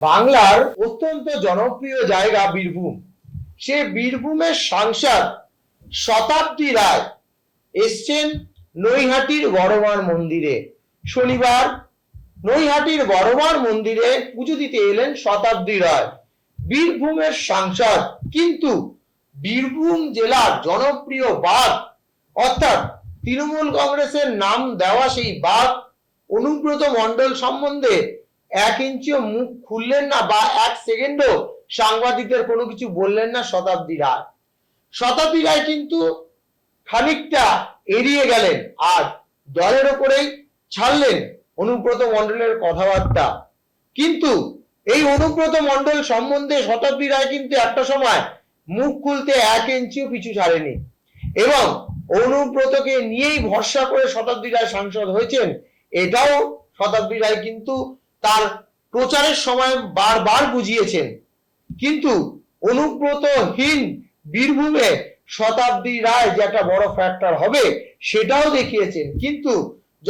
বাংলার অত্যন্ত জনপ্রিয় জায়গা বীরভূম। সে বীরভূমের সাংসদ শতাব্দী রায় এসছেন নৈহাটির বড়মার মন্দিরে। শনিবার নৈহাটির বড়মার মন্দিরে পুজো দিতে এলেন শতাব্দী রায়, বীরভূমের সাংসদ। কিন্তু বীরভূম জেলার জনপ্রিয় বাঘ অর্থাৎ তৃণমূল কংগ্রেসের নাম দেওয়া সেই বাঘ অনুব্রত মণ্ডল সম্বন্ধে এক ইঞ্চিও মুখ খুললেন না বা এক সেকেন্ডও সাংবাদিকদের কোনো কিছু বললেন না শতাব্দী রায়। শতাব্দী রায় কিন্তু খানিকটা এড়িয়ে গেলেন আর দলের ওপরেই ছাড়লেন অনুব্রত মণ্ডলের কথাবার্তা। কিন্তু এই অনুব্রত মণ্ডল সম্বন্ধে শতাব্দী রায় কিন্তু একটা সময় মুখ খুলতে এক ইঞ্চিও পিছু ছাড়েনি এবং অনুব্রতকে নিয়েই ভরসা করে শতাব্দী রায় সাংসদ হয়েছেন। এটাও শতাব্দী রায় কিন্তু তার প্রচারের সময় বারবার বুঝিয়েছেন। কিন্তু অনুব্রতহীন বীরভূমে শতাব্দী রায় যে একটা বড় ফ্যাক্টর হবে সেটাও দেখিয়েছেন। কিন্তু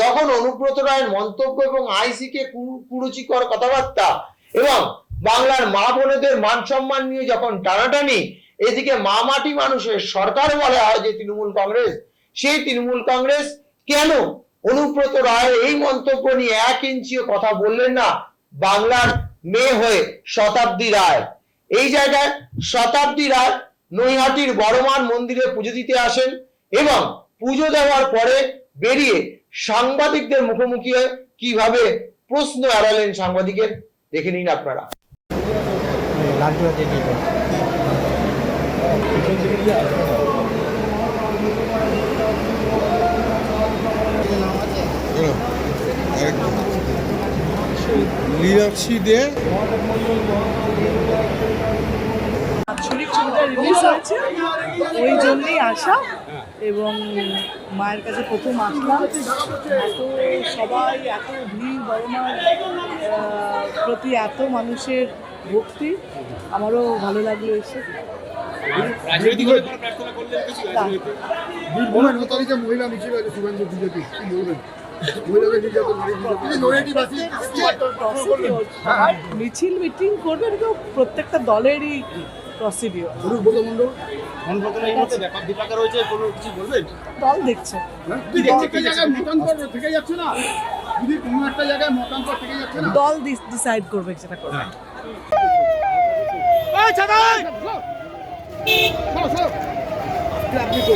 যখন অনুব্রত রায়ের মন্তব্য এবং আইসিকে কুরুচিকর কথাবার্তা এবং বাংলার মা বোনেদের মান সম্মান নিয়ে যখন টানাটানি, এদিকে মা মাটি মানুষের সরকার বলা হয় যে তৃণমূল কংগ্রেস, সেই তৃণমূল কংগ্রেস কেন অনুব্রত রায়ের এই মন্তব্য নিয়ে এক ইঞ্চিও কথা বললেন না বাংলার মেয়ে হয়ে শতাব্দী রায়। এই জায়গায় শতাব্দী রায় নৈহাটির বড়মার মন্দিরে পুজো দিতে আসেন এবং পুজো দেওয়ার পরে বেরিয়ে সাংবাদিকদের মুখোমুখি হয়ে কিভাবে প্রশ্ন এড়ালেন সাংবাদিকের, দেখে নিন আপনারা। ছবিটা রিলিজ হয়েছে, ওই জন্যই আসা এবং মায়ের কাছে প্রথম আসলাম। এত সবাই, এত ভিড়, বড়মার প্রতি এত মানুষের ভক্তি, আমারও ভালো লাগলো এসে। মহিলা মিছিল আছে শুভেন্দু বিজেপি, কি বলবেন? মিছিল মিটিং করবে, প্রত্যেকটা দলেরই প্রসিডিওর। দল দেখছে দল ডিসাইড করবে যেটা করবে। দেখে